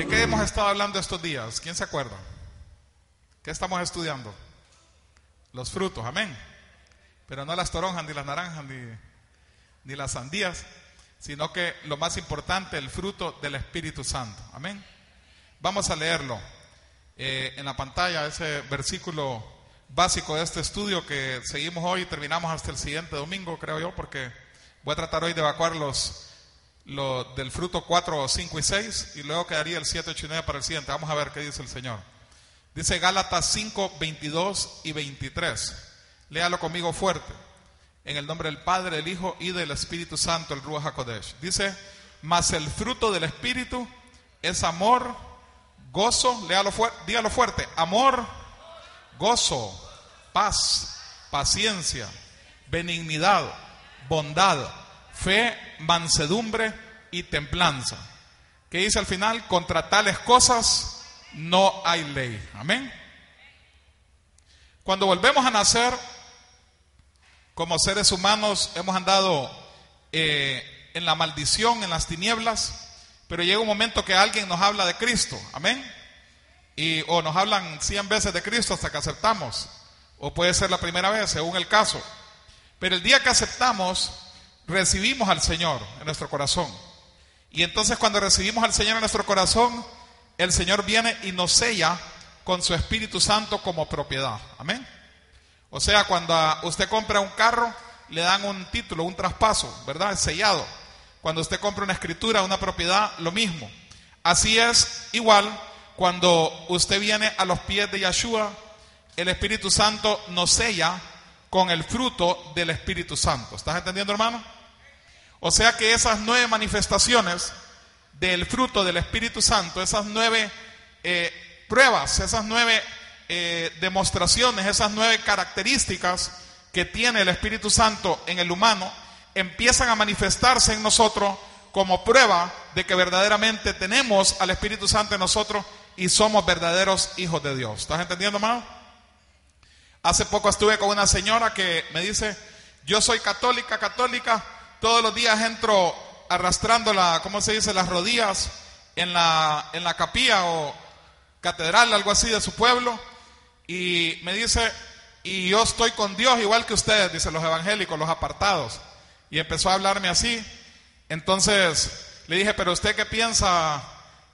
¿De qué hemos estado hablando estos días? ¿Quién se acuerda? ¿Qué estamos estudiando? Los frutos, amén. Pero no las toronjas, ni las naranjas, ni las sandías, sino que lo más importante, el fruto del Espíritu Santo, amén. Vamos a leerlo en la pantalla, ese versículo básico de este estudio que seguimos hoy y terminamos hasta el siguiente domingo, creo yo, porque voy a tratar hoy de evacuar los del fruto 4, 5 y 6, y luego quedaría el 7, 8 y 9 para el siguiente. Vamos a ver qué dice el Señor. Dice Gálatas 5, 22 y 23. Léalo conmigo fuerte. En el nombre del Padre, del Hijo y del Espíritu Santo, el Ruach HaKodesh. Dice, mas el fruto del Espíritu es amor, gozo, dígalo fuerte, amor, gozo, paz, paciencia, benignidad, bondad, fe, mansedumbre y templanza. ¿Qué dice al final? Contra tales cosas no hay ley. Amén. Cuando volvemos a nacer, como seres humanos hemos andado en la maldición, en las tinieblas, pero llega un momento que alguien nos habla de Cristo. Amén. O nos hablan 100 veces de Cristo hasta que aceptamos, o puede ser la primera vez, según el caso. Pero el día que aceptamos, recibimos al Señor en nuestro corazón. Y entonces cuando recibimos al Señor en nuestro corazón, el Señor viene y nos sella con su Espíritu Santo como propiedad. Amén. O sea, cuando usted compra un carro, le dan un título, un traspaso, ¿verdad? Es sellado. Cuando usted compra una escritura, una propiedad, lo mismo. Así es igual cuando usted viene a los pies de Yeshua, el Espíritu Santo nos sella con el fruto del Espíritu Santo. ¿Estás entendiendo, hermano? O sea que esas 9 manifestaciones del fruto del Espíritu Santo, esas 9 pruebas, esas 9 demostraciones, esas 9 características que tiene el Espíritu Santo en el humano, empiezan a manifestarse en nosotros como prueba de que verdaderamente tenemos al Espíritu Santo en nosotros y somos verdaderos hijos de Dios. ¿Estás entendiendo, hermano? Hace poco estuve con una señora que me dice, yo soy católica, todos los días entro arrastrando ¿cómo se dice? Las rodillas en la capilla o catedral, algo así de su pueblo, y me dice, y yo estoy con Dios igual que ustedes, dice, los evangélicos, los apartados. Y empezó a hablarme así. Entonces le dije, pero ¿usted qué piensa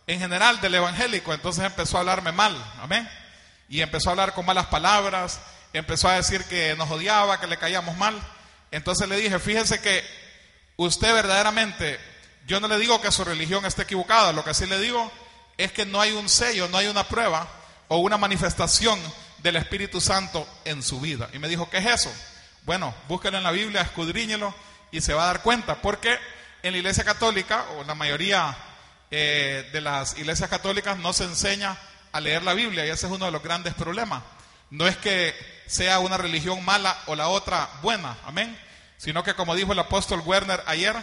en general del evangélico? Entonces empezó a hablarme mal, amén. Y empezó a hablar con malas palabras, empezó a decir que nos odiaba, que le caíamos mal. Entonces le dije, fíjese que usted verdaderamente, yo no le digo que su religión esté equivocada, lo que sí le digo es que no hay un sello, no hay una prueba o una manifestación del Espíritu Santo en su vida. Y me dijo, ¿qué es eso? Bueno, búsquelo en la Biblia, escudriñelo y se va a dar cuenta, porque en la Iglesia Católica, o la mayoría de las iglesias católicas, no se enseña a leer la Biblia, y ese es uno de los grandes problemas. No es que sea una religión mala o la otra buena, amén, sino que, como dijo el apóstol Werner ayer,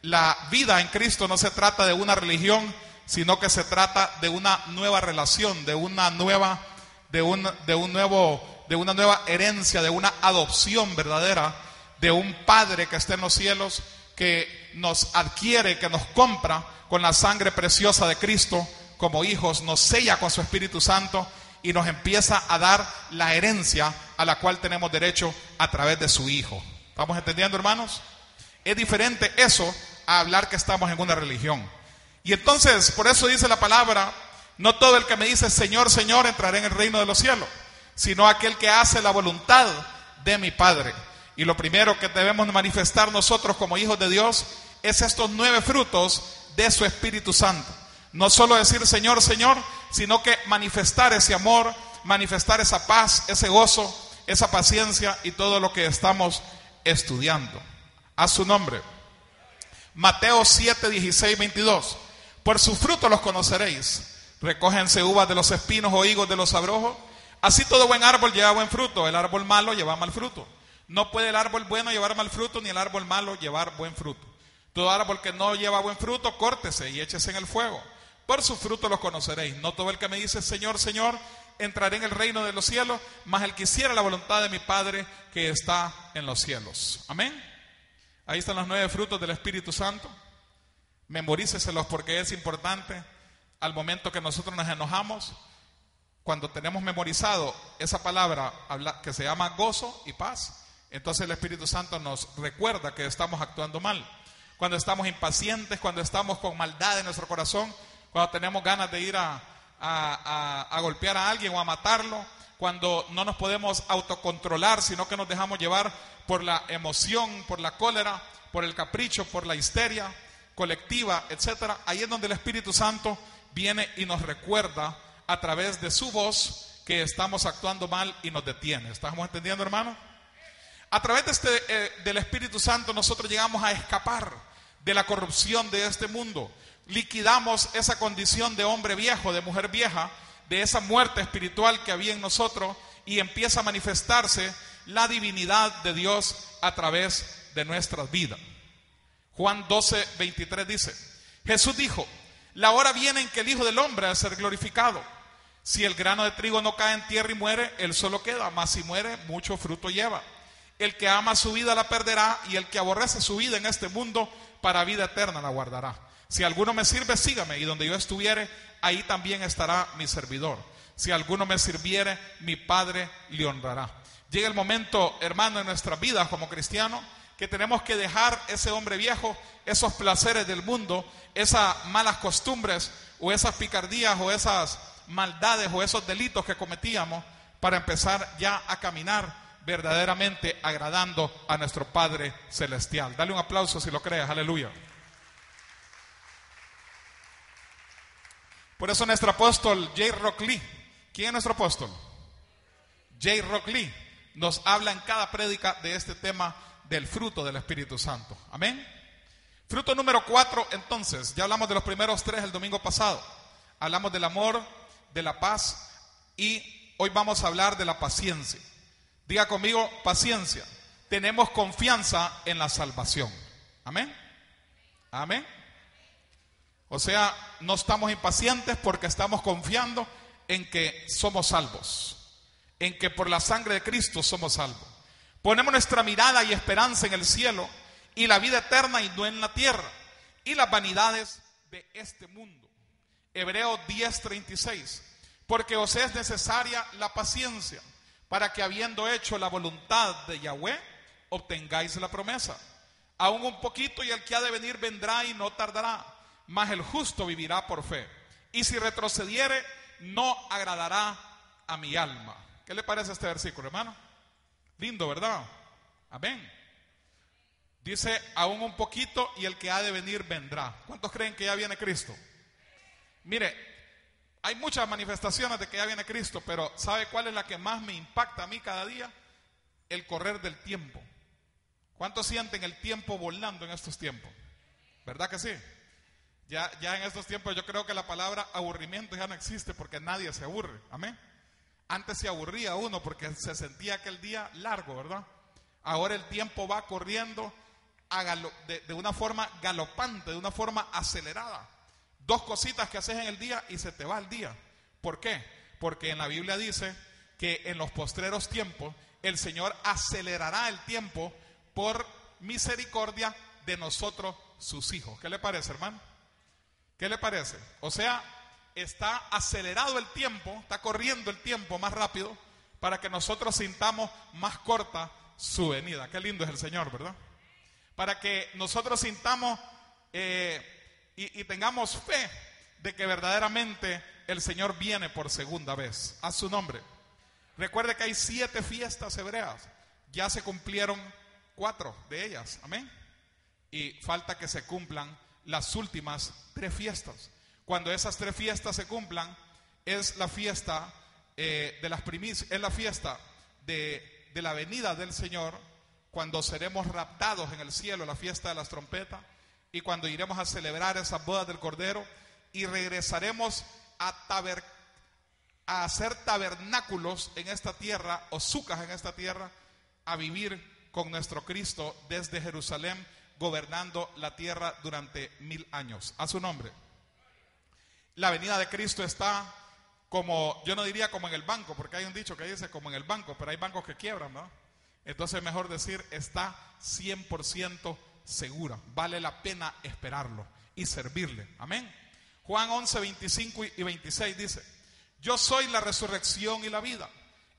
la vida en Cristo no se trata de una religión, sino que se trata de una nueva relación, de una nueva herencia, de una adopción verdadera, de un Padre que está en los cielos, que nos adquiere, que nos compra con la sangre preciosa de Cristo como hijos, nos sella con su Espíritu Santo y nos empieza a dar la herencia a la cual tenemos derecho a través de su Hijo. ¿Estamos entendiendo, hermanos? Es diferente eso a hablar que estamos en una religión. Y entonces, por eso dice la palabra, no todo el que me dice Señor, Señor entrará en el reino de los cielos, sino aquel que hace la voluntad de mi Padre. Y lo primero que debemos manifestar nosotros como hijos de Dios es estos 9 frutos de su Espíritu Santo. No solo decir Señor, Señor, sino que manifestar ese amor, manifestar esa paz, ese gozo, esa paciencia y todo lo que estamos estudiando. A su nombre. Mateo 7, 16, 22. Por sus frutos los conoceréis. Recógense uvas de los espinos o higos de los abrojos. Así todo buen árbol lleva buen fruto, el árbol malo lleva mal fruto. No puede el árbol bueno llevar mal fruto, ni el árbol malo llevar buen fruto. Todo árbol que no lleva buen fruto, córtese y échese en el fuego. Por sus frutos los conoceréis. No todo el que me dice Señor, Señor, entraré en el reino de los cielos, mas el que hiciera la voluntad de mi Padre que está en los cielos. Amén. Ahí están los 9 frutos del Espíritu Santo. Memoríceselos porque es importante al momento que nosotros nos enojamos, cuando tenemos memorizado esa palabra que se llama gozo y paz, entonces el Espíritu Santo nos recuerda que estamos actuando mal. Cuando estamos impacientes, cuando estamos con maldad en nuestro corazón, cuando tenemos ganas de ir a golpear a alguien o a matarlo, cuando no nos podemos autocontrolar, sino que nos dejamos llevar por la emoción, por la cólera, por el capricho, por la histeria colectiva, etcétera. Ahí es donde el Espíritu Santo viene y nos recuerda a través de su voz que estamos actuando mal y nos detiene. ¿Estamos entendiendo, hermano? A través de del Espíritu Santo nosotros llegamos a escapar de la corrupción de este mundo. Liquidamos esa condición de hombre viejo, de mujer vieja, de esa muerte espiritual que había en nosotros, y empieza a manifestarse la divinidad de Dios a través de nuestras vidas. Juan 12:23 dice: Jesús dijo: la hora viene en que el Hijo del Hombre ha de ser glorificado. Si el grano de trigo no cae en tierra y muere, él solo queda, mas si muere, mucho fruto lleva. El que ama su vida la perderá, y el que aborrece su vida en este mundo, para vida eterna la guardará. Si alguno me sirve, sígame, y donde yo estuviere, ahí también estará mi servidor. Si alguno me sirviere, mi Padre le honrará. Llega el momento, hermano, en nuestras vidas como cristianos, que tenemos que dejar ese hombre viejo, esos placeres del mundo, esas malas costumbres, o esas picardías, o esas maldades, o esos delitos que cometíamos, para empezar ya a caminar verdaderamente agradando a nuestro Padre Celestial. Dale un aplauso si lo crees, aleluya. Por eso nuestro apóstol J. Rock Lee, ¿quién es nuestro apóstol? J. Rock Lee nos habla en cada prédica de este tema del fruto del Espíritu Santo. Amén. Fruto número 4, entonces, ya hablamos de los primeros 3 el domingo pasado. Hablamos del amor, de la paz, y hoy vamos a hablar de la paciencia. Diga conmigo, paciencia. Tenemos confianza en la salvación. Amén. Amén. O sea, no estamos impacientes porque estamos confiando en que somos salvos, en que por la sangre de Cristo somos salvos. Ponemos nuestra mirada y esperanza en el cielo y la vida eterna y no en la tierra y las vanidades de este mundo. Hebreos 10:36. Porque os es necesaria la paciencia, para que habiendo hecho la voluntad de Yahweh, obtengáis la promesa. Aún un poquito y el que ha de venir vendrá y no tardará, mas el justo vivirá por fe. Y si retrocediere, no agradará a mi alma. ¿Qué le parece este versículo, hermano? Lindo, ¿verdad? Amén. Dice, aún un poquito y el que ha de venir vendrá. ¿Cuántos creen que ya viene Cristo? Mire, hay muchas manifestaciones de que ya viene Cristo, pero ¿sabe cuál es la que más me impacta a mí cada día? El correr del tiempo. ¿Cuántos sienten el tiempo volando en estos tiempos? ¿Verdad que sí? Ya en estos tiempos yo creo que la palabra aburrimiento ya no existe porque nadie se aburre. Amén. Antes se aburría uno porque se sentía aquel día largo, ¿verdad? Ahora el tiempo va corriendo de una forma galopante, de una forma acelerada. 2 cositas que haces en el día y se te va el día. ¿Por qué? Porque en la Biblia dice que en los postreros tiempos el Señor acelerará el tiempo por misericordia de nosotros, sus hijos. ¿Qué le parece, hermano? ¿Qué le parece? O sea, está acelerado el tiempo, está corriendo el tiempo más rápido para que nosotros sintamos más corta su venida. Qué lindo es el Señor, ¿verdad? Para que nosotros sintamos y tengamos fe de que verdaderamente el Señor viene por segunda vez. A su nombre. Recuerde que hay 7 fiestas hebreas. Ya se cumplieron 4 de ellas. Amén. Y falta que se cumplan las últimas 3 fiestas. Cuando esas 3 fiestas se cumplan, es la fiesta de las primicias, es la fiesta de la venida del Señor, cuando seremos raptados en el cielo, la fiesta de las trompetas, y cuando iremos a celebrar esas bodas del Cordero, y regresaremos a hacer tabernáculos en esta tierra, o sucas en esta tierra, a vivir con nuestro Cristo desde Jerusalén, gobernando la tierra durante 1000 años. A su nombre. La venida de Cristo está como, yo no diría como en el banco, porque hay un dicho que dice como en el banco, pero hay bancos que quiebran, ¿no? Entonces mejor decir, está 100% segura. Vale la pena esperarlo y servirle. Amén. Juan 11, 25 y 26 dice: yo soy la resurrección y la vida.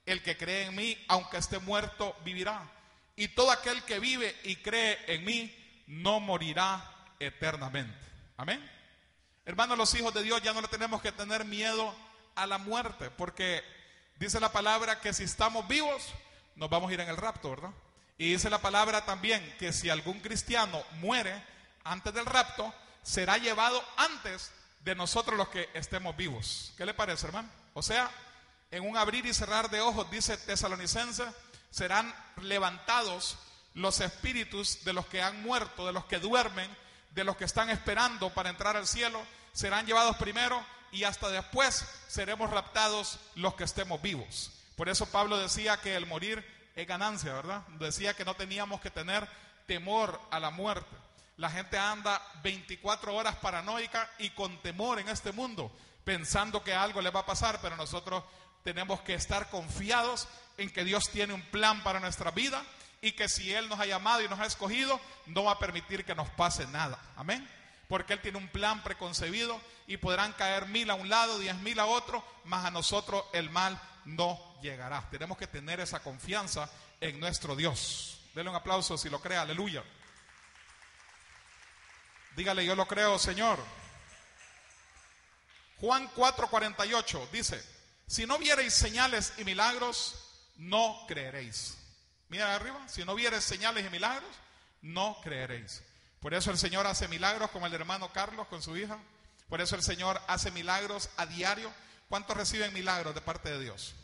El que cree en mí, aunque esté muerto, vivirá. Y todo aquel que vive y cree en mí, no morirá eternamente. Amén. Hermanos, los hijos de Dios ya no le tenemos que tener miedo a la muerte, porque dice la palabra que si estamos vivos, nos vamos a ir en el rapto, ¿verdad? Y dice la palabra también que si algún cristiano muere antes del rapto, será llevado antes de nosotros los que estemos vivos. ¿Qué le parece, hermano? O sea, en un abrir y cerrar de ojos, dice Tesalonicenses, serán levantados los espíritus de los que han muerto, de los que duermen, de los que están esperando para entrar al cielo, serán llevados primero y hasta después seremos raptados los que estemos vivos. Por eso Pablo decía que el morir es ganancia, ¿verdad? Decía que no teníamos que tener temor a la muerte. La gente anda 24 horas paranoica y con temor en este mundo, pensando que algo le va a pasar, pero nosotros tenemos que estar confiados en que Dios tiene un plan para nuestra vida y que si Él nos ha llamado y nos ha escogido, no va a permitir que nos pase nada. Amén. Porque Él tiene un plan preconcebido y podrán caer 1000 a un lado, 10,000 a otro, mas a nosotros el mal no llegará. Tenemos que tener esa confianza en nuestro Dios. Denle un aplauso si lo cree, aleluya. Dígale: yo lo creo, Señor. Juan 4:48 dice: si no viereis señales y milagros, no creeréis. Mira arriba: si no viereis señales y milagros, no creeréis. Por eso el Señor hace milagros, como el hermano Carlos con su hija. Por eso el Señor hace milagros a diario. ¿Cuántos reciben milagros de parte de Dios?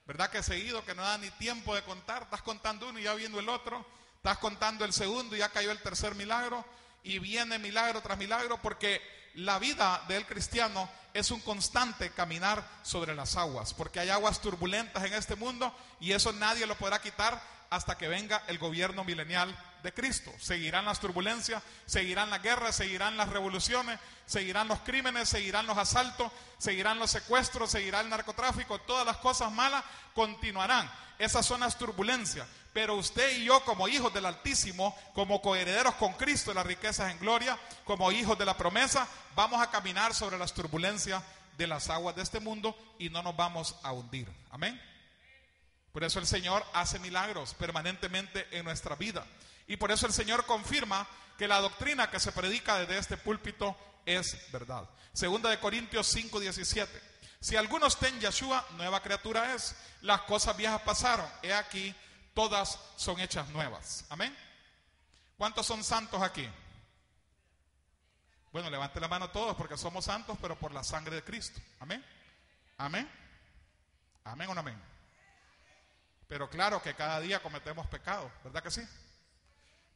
¿Verdad que seguido, que no da ni tiempo de contar? Estás contando uno y ya viendo el otro. Estás contando el segundo y ya cayó el tercer milagro. Y viene milagro tras milagro, porque la vida del cristiano es un constante caminar sobre las aguas, porque hay aguas turbulentas en este mundo y eso nadie lo podrá quitar hasta que venga el gobierno milenial de Cristo. Seguirán las turbulencias, seguirán las guerras, seguirán las revoluciones, seguirán los crímenes, seguirán los asaltos, seguirán los secuestros, seguirá el narcotráfico, todas las cosas malas continuarán. Esas son las turbulencias. Pero usted y yo, como hijos del Altísimo, como coherederos con Cristo de las riquezas en gloria, como hijos de la promesa, vamos a caminar sobre las turbulencias de las aguas de este mundo y no nos vamos a hundir. Amén. Por eso el Señor hace milagros permanentemente en nuestra vida. Y por eso el Señor confirma que la doctrina que se predica desde este púlpito es verdad. Segunda de Corintios 5:17. Si alguno está en Yeshua, nueva criatura es. Las cosas viejas pasaron. He aquí, todas son hechas nuevas. Amén. ¿Cuántos son santos aquí? Bueno, levante la mano todos, porque somos santos, pero por la sangre de Cristo. Amén. Amén. Amén o no amén. Pero claro que cada día cometemos pecados, ¿verdad que sí?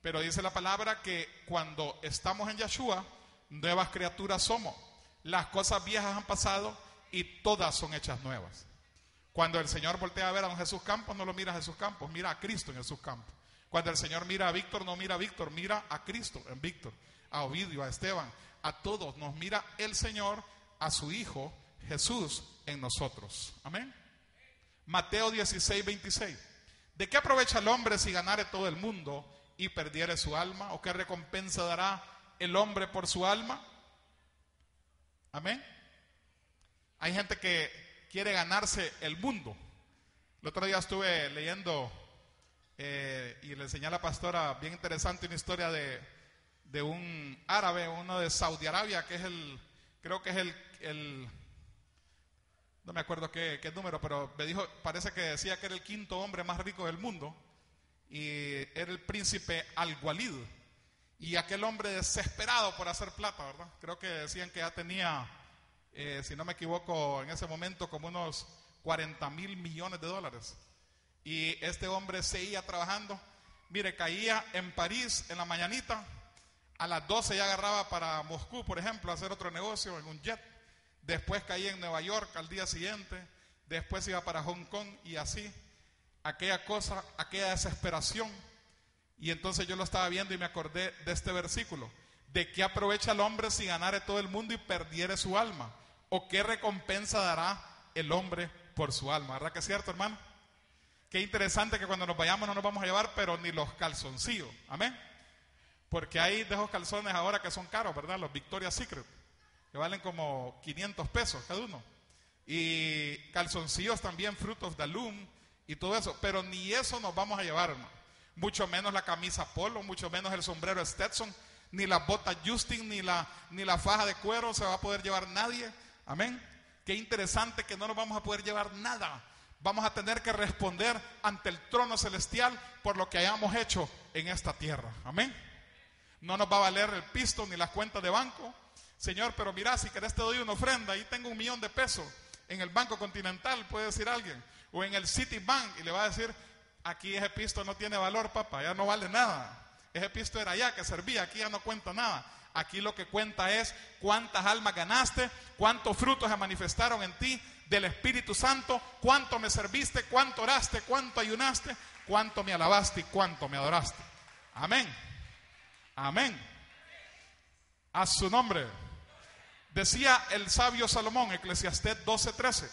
Pero dice la palabra que cuando estamos en Yeshua, nuevas criaturas somos. Las cosas viejas han pasado y todas son hechas nuevas. Cuando el Señor voltea a ver a don Jesús Campos, no lo mira a Jesús Campos, mira a Cristo en Jesús Campos. Cuando el Señor mira a Víctor, no mira a Víctor, mira a Cristo en Víctor, a Ovidio, a Esteban, a todos. Nos mira el Señor, a su Hijo Jesús en nosotros. Amén. Mateo 16:26. ¿De qué aprovecha el hombre si ganare todo el mundo y perdiere su alma? ¿O qué recompensa dará el hombre por su alma? Amén. Hay gente que quiere ganarse el mundo. El otro día estuve leyendo y le enseñé a la pastora, bien interesante, una historia de un árabe, uno de Saudi Arabia, que es creo que es el no me acuerdo qué número, pero me dijo, parece que decía que era el 5.º hombre más rico del mundo, y era el príncipe Al-Walid, y aquel hombre desesperado por hacer plata, ¿verdad? Creo que decían que ya tenía, si no me equivoco, en ese momento como unos 40,000 millones de dólares, y este hombre seguía trabajando. Mire, caía en París en la mañanita, a las 12 ya agarraba para Moscú, por ejemplo, a hacer otro negocio en un jet. Después caía en Nueva York al día siguiente, después iba para Hong Kong y así, aquella cosa, aquella desesperación. Y entonces yo lo estaba viendo y me acordé de este versículo: ¿de qué aprovecha el hombre si ganare todo el mundo y perdiere su alma? ¿O qué recompensa dará el hombre por su alma? ¿Verdad que es cierto, hermano? Qué interesante que cuando nos vayamos no nos vamos a llevar pero ni los calzoncillos, amén. Porque hay de esos calzones ahora que son caros, ¿verdad? Los Victoria's Secret. que valen como 500 pesos cada uno. Y calzoncillos también, Fruit of the Loom y todo eso. Pero ni eso nos vamos a llevar, hermano. Mucho menos la camisa polo, mucho menos el sombrero Stetson, ni las botas Justin, ni la faja de cuero se va a poder llevar nadie. Amén. Qué interesante que no nos vamos a poder llevar nada. Vamos a tener que responder ante el trono celestial por lo que hayamos hecho en esta tierra. Amén. No nos va a valer el pisto ni las cuentas de banco. Señor, pero mira, si querés te doy una ofrenda. Ahí tengo 1 millón de pesos en el Banco Continental, puede decir alguien. O en el Citibank, y le va a decir, aquí ese pisto no tiene valor, papá, ya no vale nada. Ese pisto era allá que servía, aquí ya no cuenta nada. Aquí lo que cuenta es cuántas almas ganaste, cuántos frutos se manifestaron en ti del Espíritu Santo, cuánto me serviste, cuánto oraste, cuánto ayunaste, cuánto me alabaste y cuánto me adoraste. Amén. Amén. A su nombre. Decía el sabio Salomón, Eclesiastés 12:13,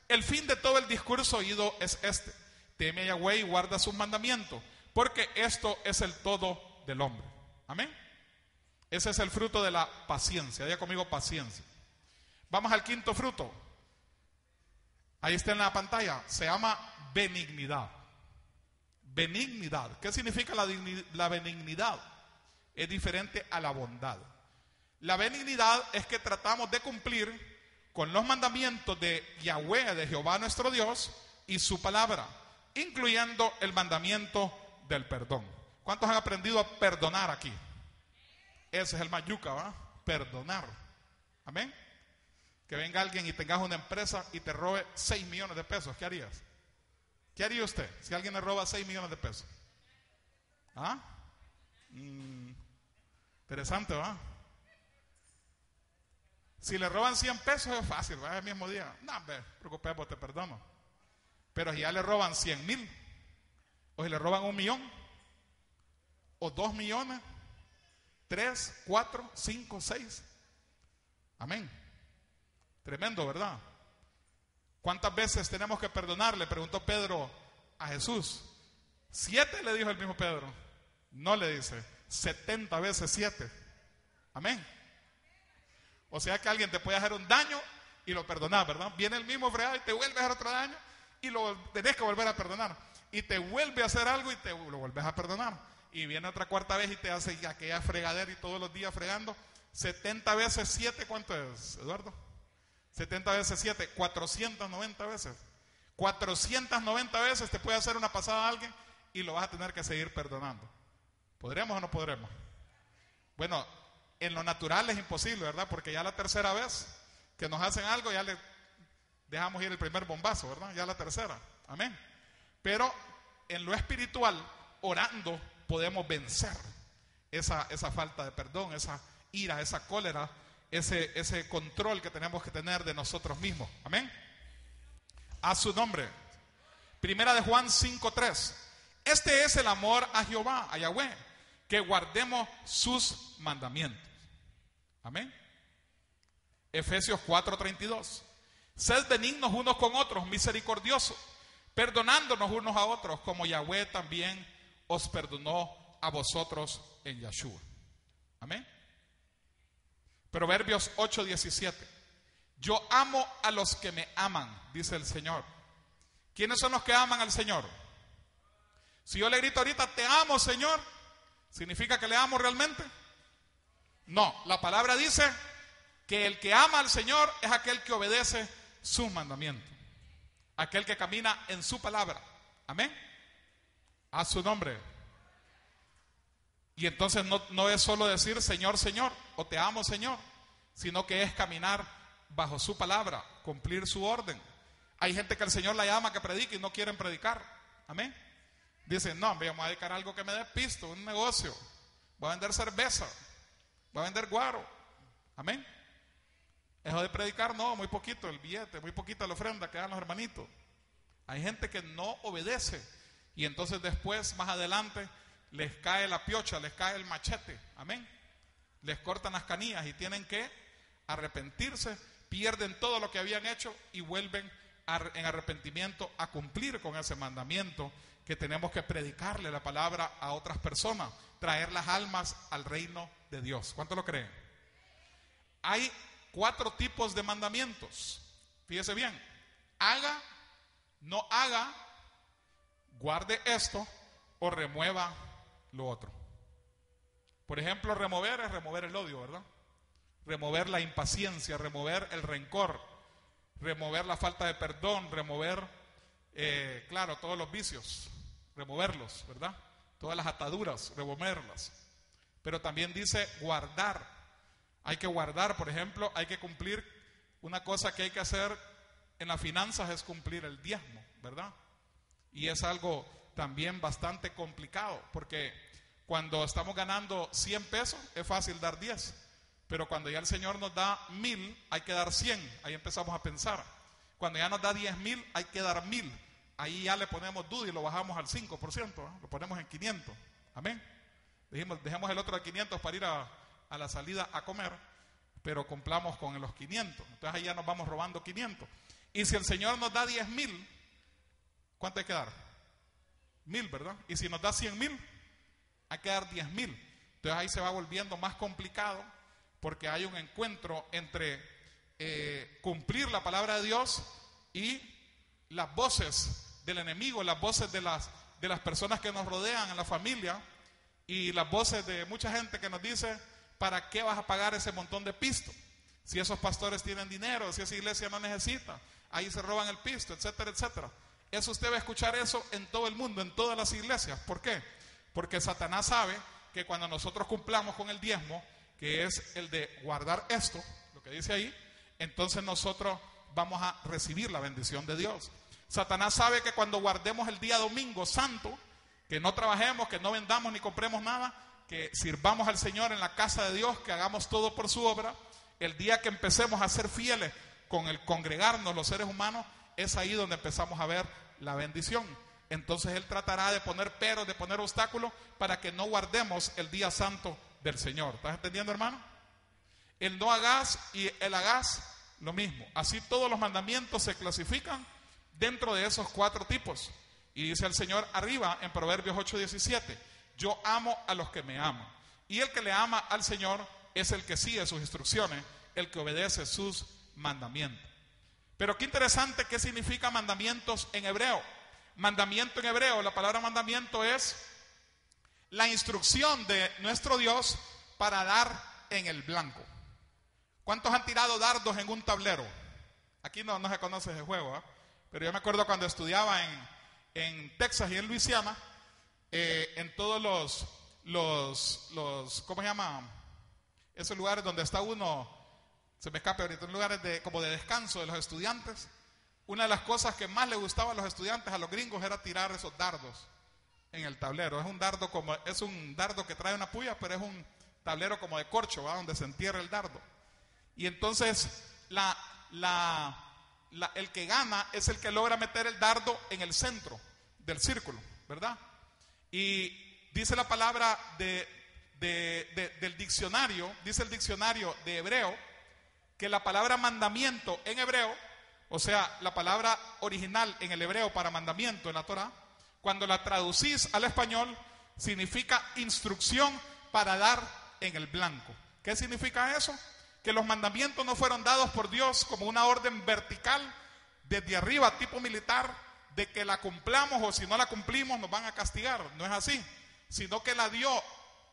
el fin de todo el discurso oído es este: teme a Yahweh y guarda sus mandamientos, porque esto es el todo del hombre. Amén. Ese es el fruto de la paciencia. Diga conmigo, paciencia. Vamos al quinto fruto. Ahí está en la pantalla. Se llama benignidad. Benignidad. ¿Qué significa la benignidad? Es diferente a la bondad. La benignidad es que tratamos de cumplir con los mandamientos de Yahweh, de Jehová nuestro Dios, y su palabra, incluyendo el mandamiento del perdón. ¿Cuántos han aprendido a perdonar aquí? Ese es el mayuca, ¿va? Perdonar. Amén. Que venga alguien y tengas una empresa y te robe 6 millones de pesos. ¿Qué harías? ¿Qué haría usted si alguien le roba 6 millones de pesos? ¿Ah? Interesante, ¿va? Si le roban 100 pesos es fácil, ¿va? El mismo día. No, no preocupes, pues te perdono. Pero si ya le roban 100,000, o si le roban 1 millón, o 2 millones, 3, 4, 5, 6. Amén. Tremendo, ¿verdad? ¿Cuántas veces tenemos que perdonar? Le preguntó Pedro a Jesús. 7 le dijo el mismo Pedro. No le dice, 70 veces 7. Amén. O sea que alguien te puede hacer un daño y lo perdonas, ¿verdad? Viene el mismo fregado y te vuelve a hacer otro daño y lo tenés que volver a perdonar. Y te vuelve a hacer algo y te lo vuelves a perdonar. Y viene otra cuarta vez y te hace aquella fregadera y todos los días fregando. 70 veces 7, ¿cuánto es, Eduardo? 70 veces 7, 490 veces. 490 veces te puede hacer una pasada a alguien y lo vas a tener que seguir perdonando. ¿Podremos o no podremos? Bueno, en lo natural es imposible, ¿verdad? Porque ya la tercera vez que nos hacen algo ya le dejamos ir el primer bombazo, ¿verdad? Ya la tercera. Amén. Pero en lo espiritual, orando, podemos vencer esa falta de perdón, esa ira, esa cólera, ese control que tenemos que tener de nosotros mismos. Amén. A su nombre. Primera de Juan 5:3. Este es el amor a Jehová, a Yahweh, que guardemos sus mandamientos. Amén. Efesios 4:32. Sed benignos unos con otros, misericordiosos, perdonándonos unos a otros, como Yahweh también os perdonó a vosotros en Yahshua. Amén. Proverbios 8:17. Yo amo a los que me aman, dice el Señor. ¿Quiénes son los que aman al Señor? Si yo le grito ahorita, te amo, Señor, ¿significa que le amo realmente? No, la palabra dice que el que ama al Señor es aquel que obedece sus mandamientos, aquel que camina en su palabra. Amén. A su nombre. Y entonces no es solo decir Señor, Señor, o te amo, Señor, sino que es caminar bajo su palabra, cumplir su orden. Hay gente que el Señor la llama que predique y no quieren predicar. Amén. Dicen, no, vamos a dedicar a algo que me dé pisto, un negocio. Voy a vender cerveza, voy a vender guaro. Amén. Eso de predicar, no, muy poquito el billete, muy poquita la ofrenda que dan los hermanitos. Hay gente que no obedece y entonces después, más adelante, les cae la piocha, les cae el machete. Amén. Les cortan las canillas y tienen que arrepentirse, pierden todo lo que habían hecho y vuelven en arrepentimiento a cumplir con ese mandamiento que tenemos que predicarle la palabra a otras personas, traer las almas al reino de Dios. ¿Cuánto lo creen? Hay 4 tipos de mandamientos. Fíjese bien: haga, no haga, guarde esto o remueva lo otro. Por ejemplo, remover es remover el odio, ¿verdad? Remover la impaciencia, remover el rencor, remover la falta de perdón, remover, claro, todos los vicios, removerlos, ¿verdad? Todas las ataduras, removerlas. Pero también dice guardar. Hay que guardar, por ejemplo, hay que cumplir. Una cosa que hay que hacer en las finanzas es cumplir el diezmo, ¿verdad? Y es algo también bastante complicado, porque cuando estamos ganando 100 pesos es fácil dar 10, pero cuando ya el Señor nos da 1000 hay que dar 100. Ahí empezamos a pensar. Cuando ya nos da 10,000 hay que dar 1000. Ahí ya le ponemos duda y lo bajamos al 5%, ¿eh? Lo ponemos en 500. Amén. Dejemos el otro de 500 para ir a la salida a comer, pero cumplamos con los 500. Entonces ahí ya nos vamos robando 500. Y si el Señor nos da 10,000, ¿cuánto hay que dar? 1000, ¿verdad? Y si nos da 100,000, hay que dar 10,000. Entonces ahí se va volviendo más complicado, porque hay un encuentro entre cumplir la palabra de Dios y las voces del enemigo, las voces de las personas que nos rodean en la familia, y las voces de mucha gente que nos dice: ¿para qué vas a pagar ese montón de pisto? Si esos pastores tienen dinero, si esa iglesia no necesita, ahí se roban el pisto, etcétera, etcétera. Eso usted va a escuchar eso en todo el mundo, en todas las iglesias. ¿Por qué? Porque Satanás sabe que cuando nosotros cumplamos con el diezmo, que es el de guardar esto, lo que dice ahí, entonces nosotros vamos a recibir la bendición de Dios. Satanás sabe que cuando guardemos el día domingo santo, que no trabajemos, que no vendamos ni compremos nada, que sirvamos al Señor en la casa de Dios, que hagamos todo por su obra, el día que empecemos a ser fieles con el congregarnos los seres humanos, es ahí donde empezamos a ver la bendición. Entonces Él tratará de poner peros, de poner obstáculos para que no guardemos el día santo del Señor. ¿Estás entendiendo, hermano? El no hagas y el hagas, lo mismo. Así todos los mandamientos se clasifican dentro de esos 4 tipos. Y dice el Señor arriba en Proverbios 8:17: yo amo a los que me aman. Y el que le ama al Señor es el que sigue sus instrucciones, el que obedece sus mandamientos. Pero qué interesante, ¿qué significa mandamientos en hebreo? Mandamiento en hebreo, la palabra mandamiento es la instrucción de nuestro Dios para dar en el blanco. ¿Cuántos han tirado dardos en un tablero? Aquí no se conoce ese juego, ¿eh? Pero yo me acuerdo cuando estudiaba en Texas y en Luisiana, en todos los ¿cómo se llama? Esos lugares donde está uno, se me escape ahorita, lugares como de descanso de los estudiantes. Una de las cosas que más le gustaba a los estudiantes, a los gringos, era tirar esos dardos en el tablero. Es un dardo que trae una puya, pero es un tablero como de corcho, ¿va? Donde se entierra el dardo. Y entonces el que gana es el que logra meter el dardo en el centro del círculo, ¿verdad? Y dice la palabra del diccionario, dice el diccionario de hebreo, que la palabra mandamiento en hebreo, o sea, la palabra original en el hebreo para mandamiento en la Torah, cuando la traducís al español, significa instrucción para dar en el blanco. ¿Qué significa eso? Que los mandamientos no fueron dados por Dios como una orden vertical desde arriba, tipo militar, de que la cumplamos o si no la cumplimos nos van a castigar. No es así, sino que la dio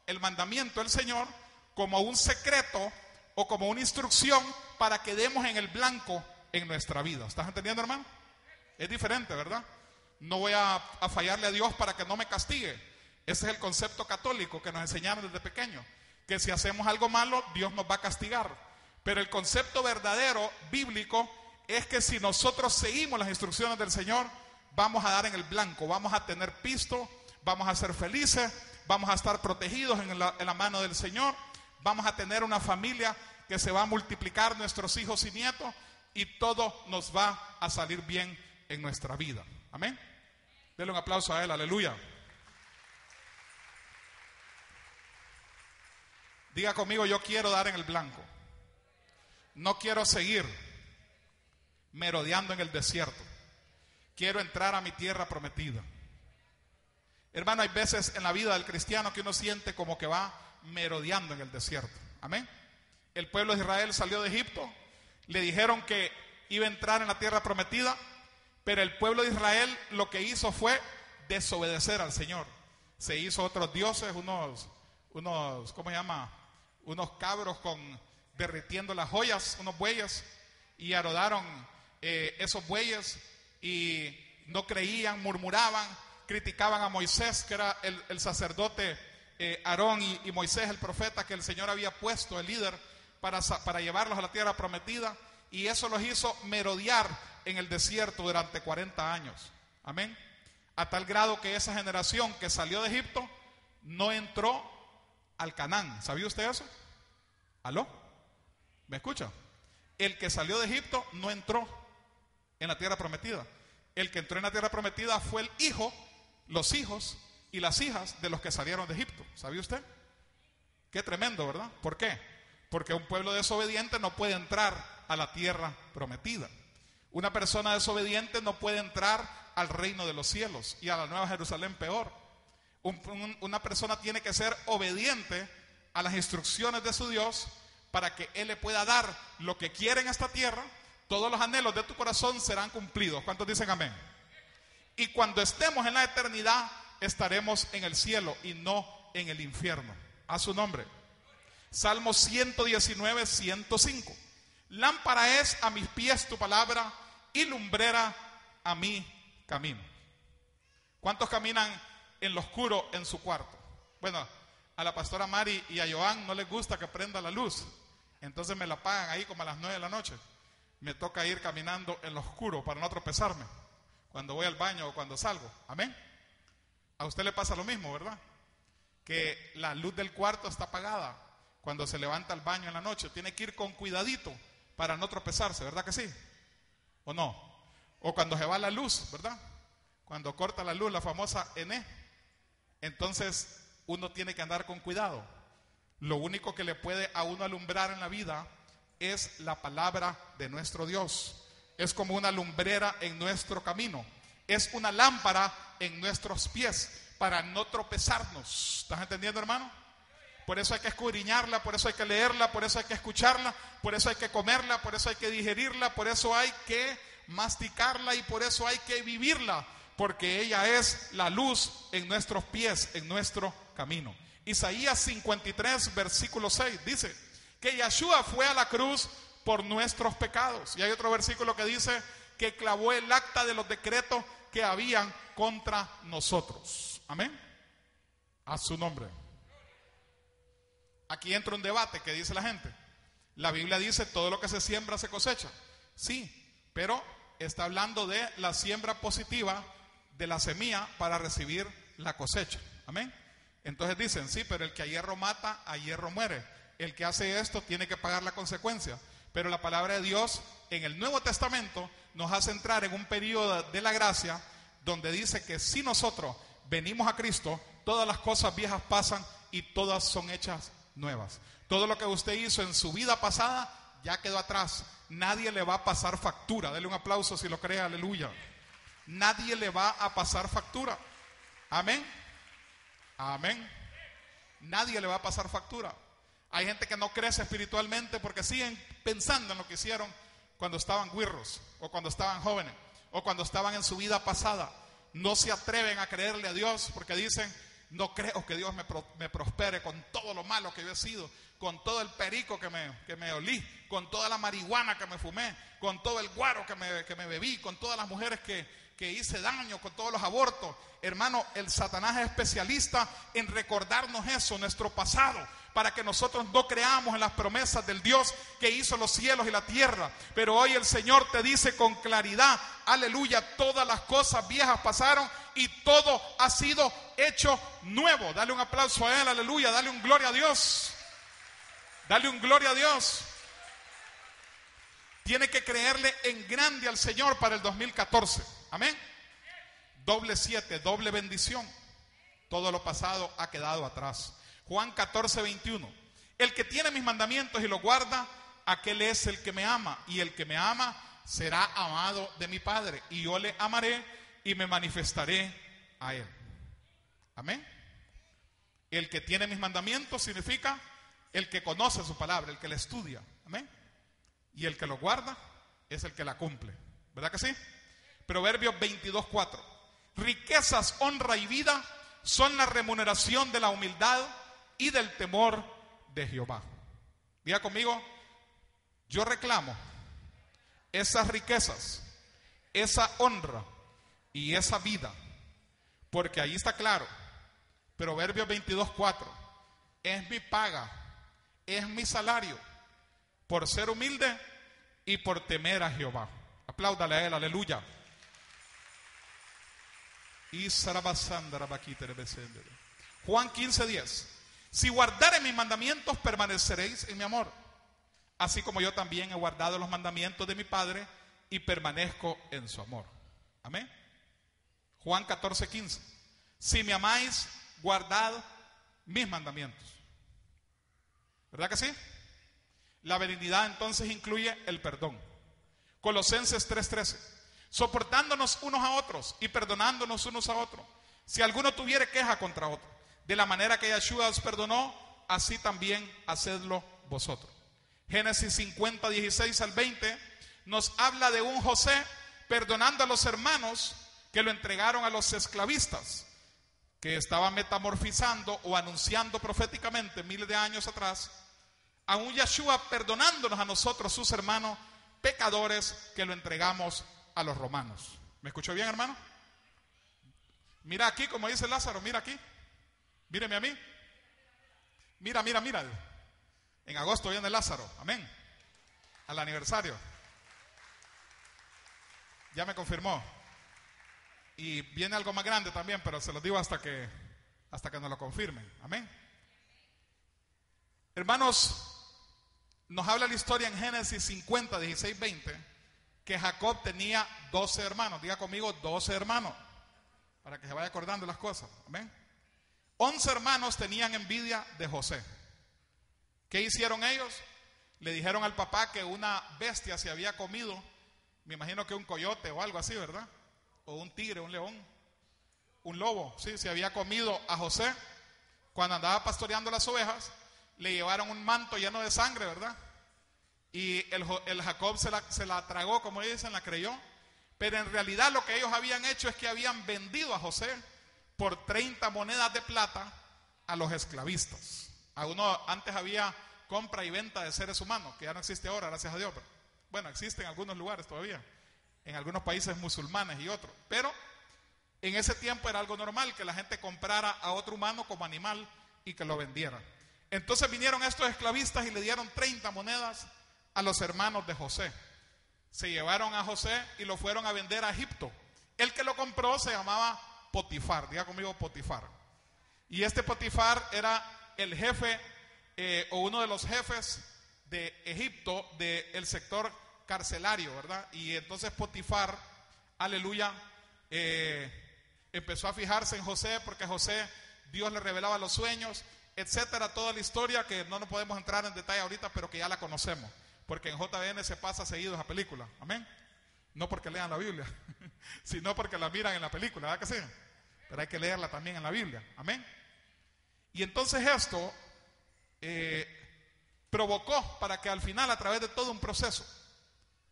el mandamiento el Señor como un secreto o como una instrucción para que demos en el blanco en nuestra vida. ¿Estás entendiendo, hermano? Es diferente, ¿verdad? No voy a fallarle a Dios para que no me castigue. Ese es el concepto católico que nos enseñaron desde pequeños, que si hacemos algo malo, Dios nos va a castigar. Pero el concepto verdadero, bíblico, es que si nosotros seguimos las instrucciones del Señor, vamos a dar en el blanco, vamos a tener pisto, vamos a ser felices, vamos a estar protegidos en la mano del Señor, vamos a tener una familia que se va a multiplicar, nuestros hijos y nietos, y todo nos va a salir bien en nuestra vida. Amén. Denle un aplauso a Él, aleluya. Diga conmigo: yo quiero dar en el blanco. No quiero seguir merodeando en el desierto. Quiero entrar a mi tierra prometida. Hermano, hay veces en la vida del cristiano que uno siente como que va merodeando en el desierto. Amén. El pueblo de Israel salió de Egipto, le dijeron que iba a entrar en la tierra prometida, pero el pueblo de Israel lo que hizo fue desobedecer al Señor. Se hizo otros dioses, unos ¿cómo se llama? Unos cabros derritiendo las joyas, unos bueyes, y adoraron esos bueyes y no creían, murmuraban, criticaban a Moisés, que era el sacerdote Aarón, y Moisés, el profeta que el Señor había puesto, el líder, para llevarlos a la tierra prometida, y eso los hizo merodear en el desierto durante 40 años. Amén. A tal grado que esa generación que salió de Egipto no entró al Canaán. ¿Sabía usted eso? ¿Aló? ¿Me escucha? El que salió de Egipto no entró en la tierra prometida. El que entró en la tierra prometida fue el hijo, los hijos y las hijas de los que salieron de Egipto. ¿Sabía usted? Qué tremendo, ¿verdad? ¿Por qué? Porque un pueblo desobediente no puede entrar a la tierra prometida. Una persona desobediente no puede entrar al reino de los cielos, y a la Nueva Jerusalén peor. Una persona tiene que ser obediente a las instrucciones de su Dios para que Él le pueda dar lo que quiere en esta tierra. Todos los anhelos de tu corazón serán cumplidos. ¿Cuántos dicen amén? Y cuando estemos en la eternidad, estaremos en el cielo y no en el infierno. A su nombre. Salmo 119, 105. Lámpara es a mis pies tu palabra y lumbrera a mi camino. ¿Cuántos caminan en lo oscuro en su cuarto? Bueno, a la pastora Mari y a Joan no les gusta que prenda la luz, entonces me la apagan ahí como a las 9 de la noche. Me toca ir caminando en lo oscuro para no tropezarme cuando voy al baño o cuando salgo. Amén. A usted le pasa lo mismo, ¿verdad? Que la luz del cuarto está apagada cuando se levanta al baño en la noche. Tiene que ir con cuidadito para no tropezarse, ¿verdad que sí? ¿O no? O cuando se va la luz, ¿verdad? Cuando corta la luz, la famosa ENE. Entonces uno tiene que andar con cuidado. Lo único que le puede a uno alumbrar en la vida es la palabra de nuestro Dios. Es como una lumbrera en nuestro camino. Es una lámpara en nuestros pies para no tropezarnos. ¿Estás entendiendo, hermano? Por eso hay que escudriñarla, por eso hay que leerla, por eso hay que escucharla, por eso hay que comerla, por eso hay que digerirla, por eso hay que masticarla y por eso hay que vivirla, porque ella es la luz en nuestros pies, en nuestro camino. Isaías 53, versículo 6 dice que Yeshua fue a la cruz por nuestros pecados. Y hay otro versículo que dice que clavó el acta de los decretos que habían contra nosotros. Amén. A su nombre. Aquí entra un debate que dice la gente. La Biblia dice todo lo que se siembra se cosecha. Sí, pero está hablando de la siembra positiva de la semilla para recibir la cosecha. Amén. Entonces dicen, sí, pero el que a hierro mata, a hierro muere. El que hace esto tiene que pagar la consecuencia. Pero la palabra de Dios en el Nuevo Testamento nos hace entrar en un periodo de la gracia donde dice que si nosotros venimos a Cristo, todas las cosas viejas pasan y todas son hechas nuevas. Todo lo que usted hizo en su vida pasada ya quedó atrás. Nadie le va a pasar factura. Dele un aplauso si lo cree, aleluya. Nadie le va a pasar factura. Amén. Amén. Nadie le va a pasar factura. Hay gente que no crece espiritualmente porque siguen pensando en lo que hicieron cuando estaban güirros, o cuando estaban jóvenes, o cuando estaban en su vida pasada. No se atreven a creerle a Dios porque dicen, no creo que Dios me prospere con todo lo malo que yo he sido, con todo el perico que me olí, con toda la marihuana que me fumé, con todo el guaro que me bebí, con todas las mujeres que hice daño, con todos los abortos. Hermano, el Satanás es especialista en recordarnos eso, nuestro pasado, para que nosotros no creamos en las promesas del Dios que hizo los cielos y la tierra. Pero hoy el Señor te dice con claridad, aleluya, todas las cosas viejas pasaron y todo ha sido hecho nuevo. Dale un aplauso a Él, aleluya, dale un gloria a Dios. Dale un gloria a Dios. Tiene que creerle en grande al Señor para el 2014. Amén. Doble 7, doble bendición. Todo lo pasado ha quedado atrás. Juan 14, 21. El que tiene mis mandamientos y los guarda, aquel es el que me ama. Y el que me ama será amado de mi Padre. Y yo le amaré y me manifestaré a él. Amén. El que tiene mis mandamientos significa El que conoce su palabra, el que la estudia. Amén. Y el que lo guarda es el que la cumple. ¿Verdad que sí? Proverbios 22:4. Riquezas, honra y vida son la remuneración de la humildad y del temor de Jehová. Diga conmigo, yo reclamo esas riquezas, esa honra y esa vida, porque ahí está claro, Proverbios 22:4, es mi paga, es mi salario, por ser humilde y por temer a Jehová. Apláudale a él, aleluya. Juan 15:10. Si guardare mis mandamientos, permaneceréis en mi amor, así como yo también he guardado los mandamientos de mi Padre y permanezco en su amor. Amén. Juan 14:15. Si me amáis, guardad mis mandamientos. ¿Verdad que sí? La benignidad entonces incluye el perdón. Colosenses 3:13. Soportándonos unos a otros y perdonándonos unos a otros, si alguno tuviere queja contra otro, de la manera que Yeshua os perdonó, así también hacedlo vosotros. Génesis 50:16-20 nos habla de un José perdonando a los hermanos que lo entregaron a los esclavistas, que estaban metamorfizando o anunciando proféticamente miles de años atrás, a un Yeshua perdonándonos a nosotros, sus hermanos pecadores, que lo entregamos a los romanos. ¿Me escuchó bien, hermano? Mira aquí, como dice Lázaro, mira aquí. Míreme a mí. Mira. En agosto viene Lázaro, amén. Al aniversario. Ya me confirmó. Y viene algo más grande también, pero se los digo hasta que nos lo confirmen, amén. Hermanos, nos habla la historia en Génesis 50:16-20, que Jacob tenía 12 hermanos. Diga conmigo, 12 hermanos, para que se vaya acordando las cosas, amén. 11 hermanos tenían envidia de José. ¿Qué hicieron ellos? Le dijeron al papá que una bestia se había comido, me imagino que un coyote o algo así, ¿verdad? O un tigre, un león, un lobo, sí, se había comido a José. Cuando andaba pastoreando las ovejas, le llevaron un manto lleno de sangre, ¿verdad? Y el Jacob se la tragó, como dicen, la creyó. Pero en realidad lo que ellos habían hecho es que habían vendido a José por 30 monedas de plata a los esclavistas. Antes había compra y venta de seres humanos, que ya no existe ahora, gracias a Dios. Pero, bueno, existe en algunos lugares todavía, en algunos países musulmanes y otros. Pero en ese tiempo era algo normal que la gente comprara a otro humano como animal y que lo vendiera. Entonces vinieron estos esclavistas y le dieron 30 monedas a los hermanos de José. Se llevaron a José y lo fueron a vender a Egipto. El que lo compró se llamaba Potifar. Diga conmigo, Potifar. Y este Potifar era el jefe o uno de los jefes de Egipto, del sector carcelario, ¿verdad? Y entonces Potifar, aleluya, empezó a fijarse en José, porque José, Dios le revelaba los sueños, etcétera, toda la historia que no nos podemos entrar en detalle ahorita, pero que ya la conocemos, porque en JVN se pasa seguido esa película, amén. No porque lean la Biblia, sino porque la miran en la película, ¿verdad que sí? Pero hay que leerla también en la Biblia, amén. Y entonces esto provocó para que al final, a través de todo un proceso,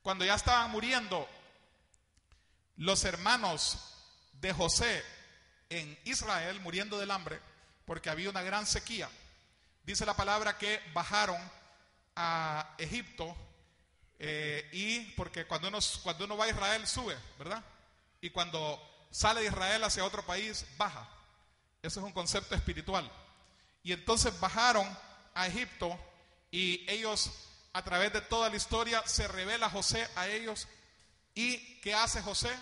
cuando ya estaban muriendo los hermanos de José en Israel, muriendo del hambre, porque había una gran sequía, dice la palabra que bajaron a Egipto, y porque cuando uno va a Israel sube, ¿verdad? Y cuando sale de Israel hacia otro país baja. Eso es un concepto espiritual. Y entonces bajaron a Egipto, y ellos, a través de toda la historia, se revela José a ellos. ¿Y qué hace José?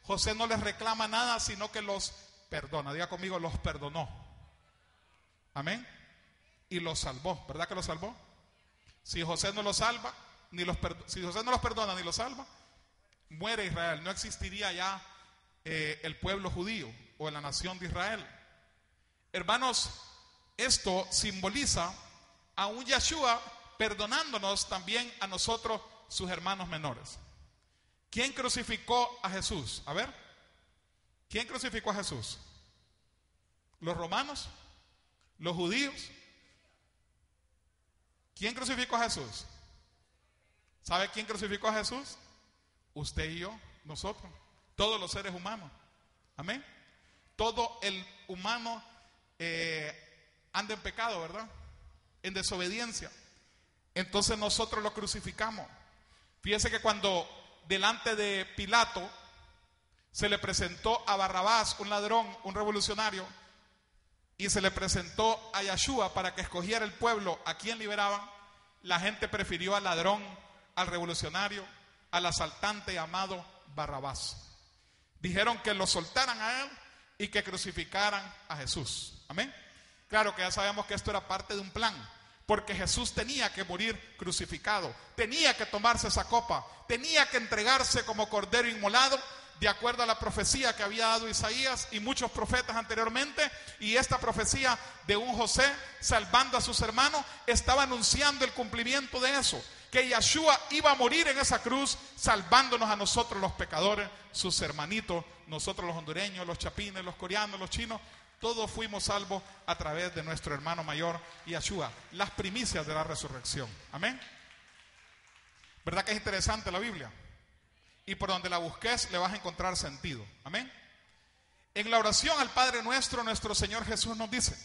José no les reclama nada, sino que los perdona. Diga conmigo, los perdonó. Amén. Y los salvó. ¿Verdad que los salvó? Si José no los salva, si José no los perdona ni los salva, muere Israel. No existiría ya el pueblo judío o la nación de Israel. Hermanos, esto simboliza a un Yeshua perdonándonos también a nosotros, sus hermanos menores. ¿Quién crucificó a Jesús? A ver, ¿quién crucificó a Jesús? ¿Los romanos? ¿Los judíos? ¿Quién crucificó a Jesús? ¿Sabe quién crucificó a Jesús? Usted y yo, nosotros, todos los seres humanos. Amén. Todo el humano anda en pecado, ¿verdad? En desobediencia. Entonces nosotros lo crucificamos. Fíjese que cuando delante de Pilato se le presentó a Barrabás, un ladrón, un revolucionario, y se le presentó a Yeshua para que escogiera el pueblo a quien liberaban, la gente prefirió al ladrón, al revolucionario, al asaltante llamado Barrabás. Dijeron que lo soltaran a él y que crucificaran a Jesús. Amén. Claro que ya sabemos que esto era parte de un plan, porque Jesús tenía que morir crucificado, tenía que tomarse esa copa, tenía que entregarse como cordero inmolado, de acuerdo a la profecía que había dado Isaías y muchos profetas anteriormente. Y esta profecía de un José salvando a sus hermanos estaba anunciando el cumplimiento de eso, que Yeshua iba a morir en esa cruz salvándonos a nosotros los pecadores, sus hermanitos, nosotros los hondureños, los chapines, los coreanos, los chinos. Todos fuimos salvos a través de nuestro hermano mayor Yeshua, las primicias de la resurrección. Amén. ¿Verdad que es interesante la Biblia? Y por donde la busques le vas a encontrar sentido. Amén. En la oración al Padre nuestro, nuestro Señor Jesús nos dice: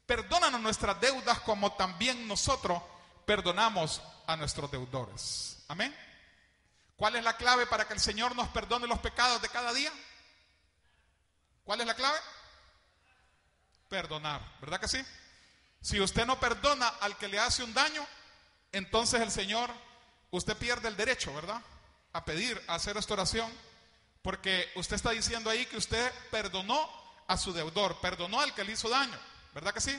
perdónanos nuestras deudas como también nosotros perdonamos a nuestros deudores. Amén. ¿Cuál es la clave para que el Señor nos perdone los pecados de cada día? ¿Cuál es la clave? Perdonar, ¿verdad que sí? Si usted no perdona al que le hace un daño, entonces el Señor, usted pierde el derecho, ¿verdad?, a pedir, a hacer esta oración, porque usted está diciendo ahí que usted perdonó a su deudor, perdonó al que le hizo daño, ¿verdad que sí?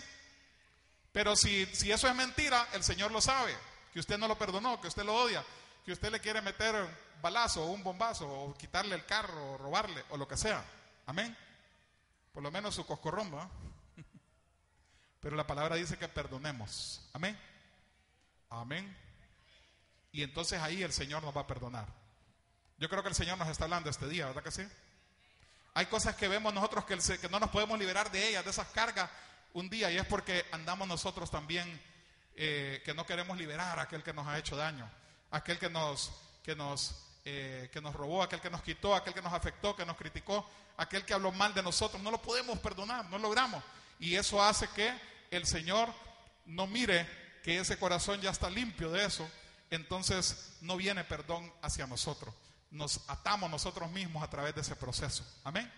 Pero si eso es mentira, el Señor lo sabe, que usted no lo perdonó, que usted lo odia, que usted le quiere meter un balazo o un bombazo, o quitarle el carro, o robarle, o lo que sea. Amén. Por lo menos su coscorrón, ¿va? Pero la palabra dice que perdonemos. Amén. Amén. Y entonces ahí el Señor nos va a perdonar. Yo creo que el Señor nos está hablando este día, ¿verdad que sí? Hay cosas que vemos nosotros que no nos podemos liberar de ellas, de esas cargas un día, y es porque andamos nosotros también que no queremos liberar a aquel que nos ha hecho daño, aquel que nos robó, aquel que nos quitó, aquel que nos afectó, que nos criticó, aquel que habló mal de nosotros. No lo podemos perdonar, no logramos. Y eso hace que el Señor no mire que ese corazón ya está limpio de eso. Entonces no viene perdón hacia nosotros. Nos atamos nosotros mismos a través de ese proceso. Amén.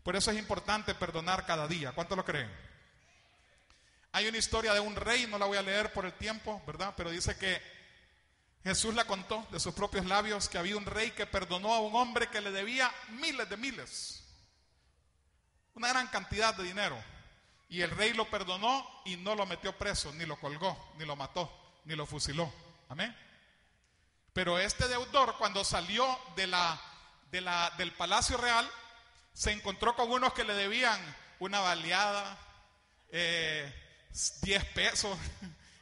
Por eso es importante perdonar cada día. ¿Cuántos lo creen? Hay una historia de un rey, no la voy a leer por el tiempo, ¿verdad? Pero dice que Jesús la contó de sus propios labios, que había un rey que perdonó a un hombre que le debía miles, una gran cantidad de dinero. Y el rey lo perdonó y no lo metió preso, ni lo colgó, ni lo mató, ni lo fusiló. Amén. Pero este deudor, cuando salió del palacio real, se encontró con unos que le debían una baleada, 10 pesos,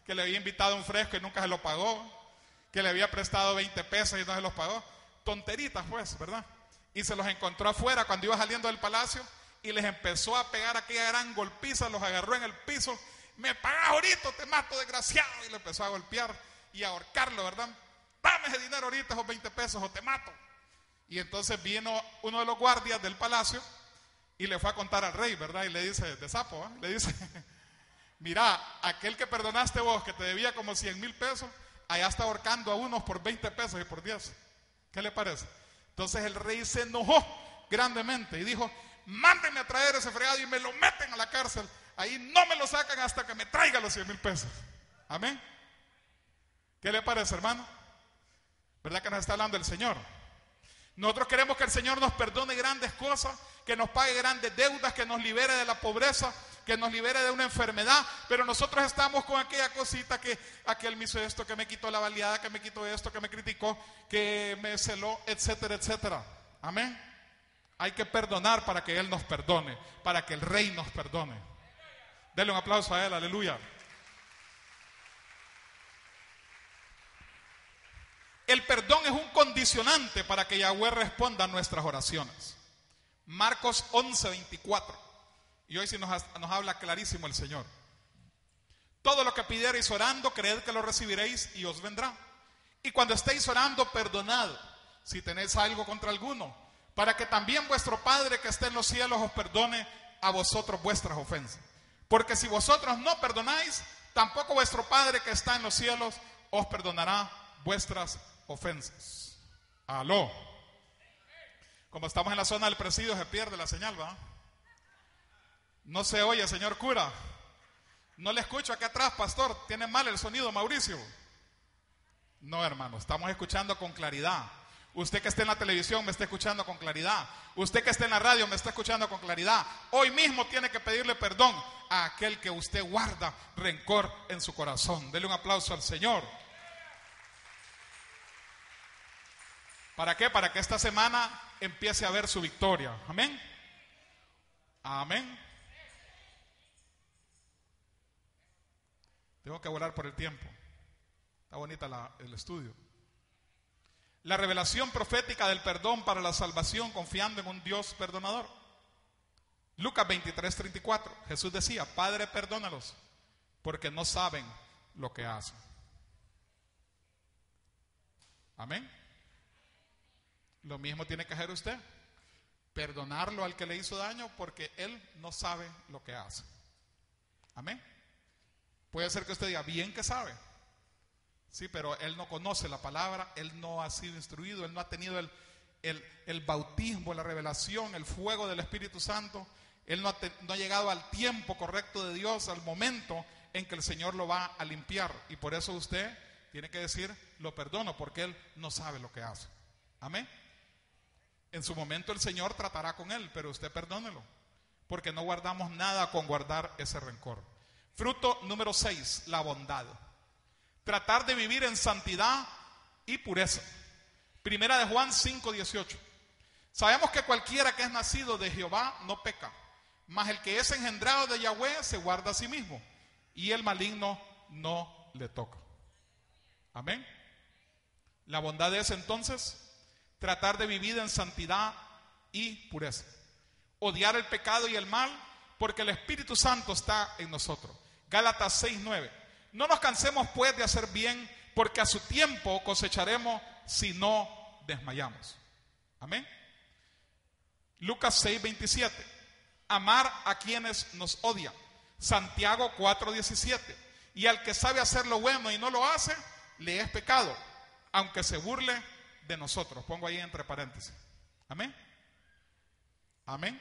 que le había invitado un fresco y nunca se lo pagó, que le había prestado 20 pesos y no se los pagó. Tonteritas, pues, ¿verdad? Y se los encontró afuera cuando iba saliendo del palacio y les empezó a pegar aquella gran golpiza, los agarró en el piso. Me pagas ahorita, te mato, desgraciado. Y le empezó a golpear y a ahorcarlo, ¿verdad? Dame ese dinero ahorita, esos 20 pesos o te mato. Y entonces vino uno de los guardias del palacio y le fue a contar al rey, ¿verdad? Y le dice, de sapo, ¿eh? Le dice, mira, aquel que perdonaste vos, que te debía como 100,000 pesos, allá está ahorcando a unos por 20 pesos y por 10. ¿Qué le parece? Entonces el rey se enojó grandemente y dijo, mándenme a traer ese fregado y me lo meten a la cárcel. Ahí no me lo sacan hasta que me traiga los 100,000 pesos. Amén. ¿Qué le parece, hermano? ¿Verdad que nos está hablando el Señor? Nosotros queremos que el Señor nos perdone grandes cosas, que nos pague grandes deudas, que nos libere de la pobreza, que nos libere de una enfermedad, pero nosotros estamos con aquella cosita que aquel me hizo esto, que me quitó la baleada, que me quitó esto, que me criticó, que me celó, etcétera, etcétera. Amén. Hay que perdonar para que Él nos perdone, para que el Rey nos perdone. Denle un aplauso a Él, aleluya. El perdón es un condicionante para que Yahweh responda a nuestras oraciones. Marcos 11:24. Y hoy sí nos habla clarísimo el Señor. Todo lo que pidiereis orando, creed que lo recibiréis y os vendrá. Y cuando estéis orando, perdonad si tenéis algo contra alguno, para que también vuestro Padre que está en los cielos os perdone a vosotros vuestras ofensas. Porque si vosotros no perdonáis, tampoco vuestro Padre que está en los cielos os perdonará vuestras ofensas. Aló. Como estamos en la zona del presidio, se pierde la señal, ¿va? No se oye, señor cura. No le escucho acá atrás, pastor. Tiene mal el sonido, Mauricio. No, hermano, estamos escuchando con claridad. Usted que está en la televisión me está escuchando con claridad. Usted que está en la radio me está escuchando con claridad. Hoy mismo tiene que pedirle perdón a aquel que usted guarda rencor en su corazón. Dele un aplauso al Señor. ¿Para qué? Para que esta semana empiece a ver su victoria. Amén. Amén. Tengo que volar por el tiempo. Está bonita el estudio. La revelación profética del perdón para la salvación confiando en un Dios perdonador. Lucas 23:34. Jesús decía: Padre, perdónalos, porque no saben lo que hacen. Amén. Lo mismo tiene que hacer usted. Perdonarlo al que le hizo daño, porque él no sabe lo que hace. Amén. Puede ser que usted diga: bien que sabe. Sí, pero él no conoce la palabra, él no ha sido instruido, él no ha tenido el bautismo, la revelación, el fuego del Espíritu Santo. Él no ha llegado al tiempo correcto de Dios, al momento en que el Señor lo va a limpiar. Y por eso usted tiene que decir: lo perdono, porque él no sabe lo que hace. Amén. En su momento el Señor tratará con él, pero usted perdónelo, porque no guardamos nada con guardar ese rencor. Fruto número 6, la bondad. Tratar de vivir en santidad y pureza. Primera de Juan 5:18. Sabemos que cualquiera que es nacido de Jehová no peca, mas el que es engendrado de Yahweh se guarda a sí mismo, y el maligno no le toca. Amén. La bondad es entonces tratar de vivir en santidad y pureza. Odiar el pecado y el mal, porque el Espíritu Santo está en nosotros. Gálatas 6:9. No nos cansemos pues de hacer bien, porque a su tiempo cosecharemos si no desmayamos. Amén. Lucas 6:27. Amar a quienes nos odian. Santiago 4:17. Y al que sabe hacer lo bueno y no lo hace, le es pecado, aunque se burle de nosotros. Pongo ahí entre paréntesis. Amén. Amén.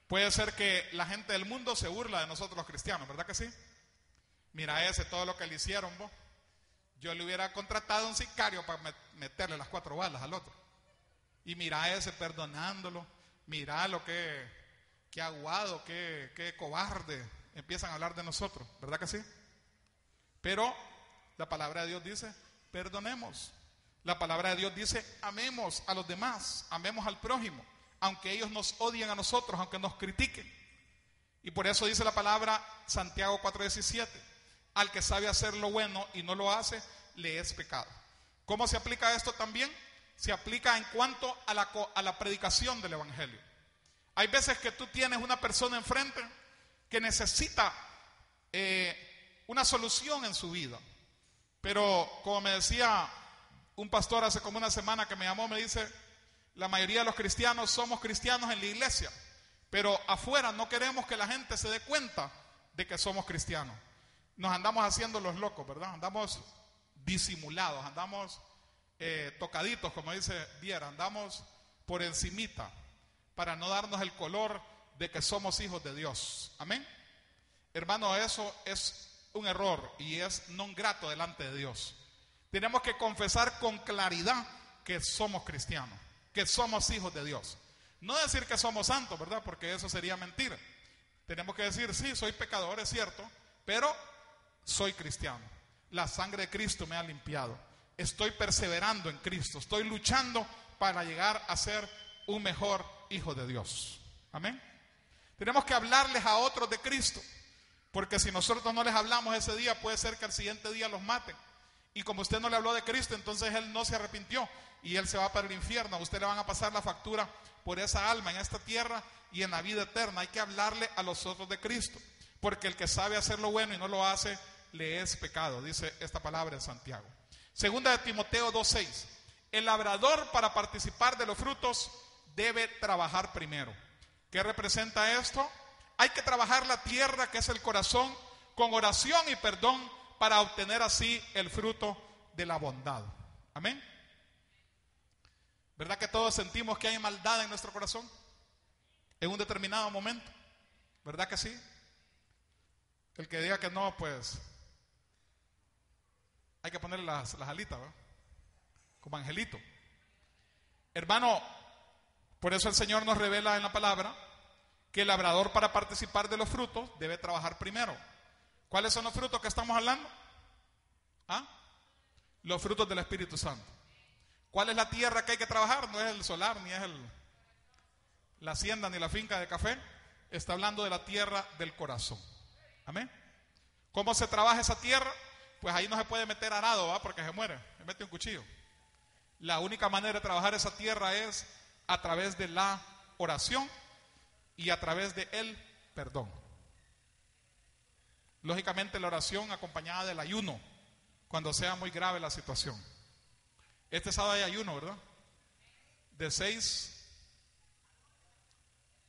Puede ser que la gente del mundo se burla de nosotros los cristianos, ¿verdad que sí? Mira ese, todo lo que le hicieron, vos. Yo le hubiera contratado un sicario para meterle las 4 balas al otro. Y mira ese perdonándolo. Mira lo que aguado, que cobarde. Empiezan a hablar de nosotros, ¿verdad que sí? Pero la palabra de Dios dice: perdonemos. La palabra de Dios dice: amemos a los demás, amemos al prójimo, aunque ellos nos odien a nosotros, aunque nos critiquen. Y por eso dice la palabra, Santiago 4:17, al que sabe hacer lo bueno y no lo hace, le es pecado. ¿Cómo se aplica esto también? Se aplica en cuanto a la predicación del Evangelio. Hay veces que tú tienes una persona enfrente que necesita una solución en su vida. Pero como me decía un pastor hace como una semana que me llamó, me dice: la mayoría de los cristianos somos cristianos en la iglesia, pero afuera no queremos que la gente se dé cuenta de que somos cristianos. Nos andamos haciendo los locos, ¿verdad? Andamos disimulados, andamos tocaditos, como dice Diera, andamos por encimita, para no darnos el color de que somos hijos de Dios. Amén. Hermano, eso es un error y es non grato delante de Dios. Tenemos que confesar con claridad que somos cristianos, que somos hijos de Dios. No decir que somos santos, ¿verdad? Porque eso sería mentira. Tenemos que decir: sí, soy pecador, es cierto, pero soy cristiano. La sangre de Cristo me ha limpiado. Estoy perseverando en Cristo. Estoy luchando para llegar a ser un mejor hijo de Dios. Amén. Tenemos que hablarles a otros de Cristo, porque si nosotros no les hablamos ese día, puede ser que al siguiente día los maten. Y como usted no le habló de Cristo, entonces él no se arrepintió y él se va para el infierno. A usted le van a pasar la factura por esa alma en esta tierra y en la vida eterna. Hay que hablarle a los otros de Cristo. porque el que sabe hacer lo bueno y no lo hace, le es pecado, dice esta palabra en Santiago. Segunda de Timoteo 2:6. El labrador, para participar de los frutos, debe trabajar primero. ¿Qué representa esto? Hay que trabajar la tierra, que es el corazón, con oración y perdón, para obtener así el fruto de la bondad. Amén. ¿Verdad que todos sentimos que hay maldad en nuestro corazón en un determinado momento? ¿Verdad que sí? El que diga que no, pues hay que ponerle las alitas, ¿verdad? Como angelito. Hermano, por eso el Señor nos revela en la palabra que el labrador, para participar de los frutos, debe trabajar primero. ¿Cuáles son los frutos que estamos hablando? ¿Ah? Los frutos del Espíritu Santo. ¿Cuál es la tierra que hay que trabajar? No es el solar, ni es la hacienda, ni la finca de café. Está hablando de la tierra del corazón. Amén. ¿Cómo se trabaja esa tierra? Pues ahí no se puede meter arado, ¿va? Porque se muere, se mete un cuchillo. La única manera de trabajar esa tierra es a través de la oración y a través de el perdón. Lógicamente la oración acompañada del ayuno, cuando sea muy grave la situación. Este sábado hay ayuno, ¿verdad? De 6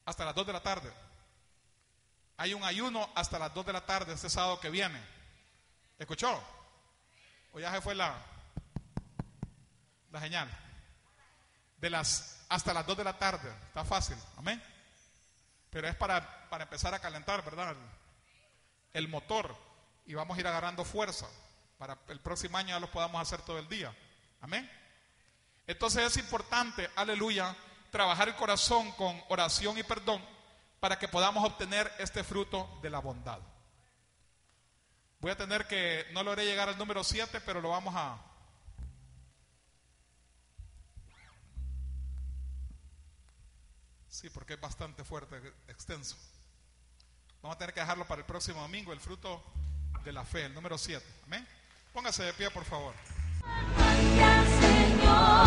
hasta las 2 de la tarde. Hay un ayuno hasta las 2 de la tarde este sábado que viene. ¿Escuchó? ¿O ya se fue la señal? Hasta las 2 de la tarde. Está fácil, amén. Pero es para empezar a calentar, ¿verdad? El motor. Y vamos a ir agarrando fuerza. Para el próximo año ya lo podamos hacer todo el día. Amén. Entonces es importante, aleluya, trabajar el corazón con oración y perdón para que podamos obtener este fruto de la bondad. Voy a tener que, no logré llegar al número 7, pero lo vamos a... Sí, porque es bastante fuerte, extenso. Vamos a tener que dejarlo para el próximo domingo, el fruto de la fe, el número 7. Amén. Póngase de pie, por favor. Gracias, Señor.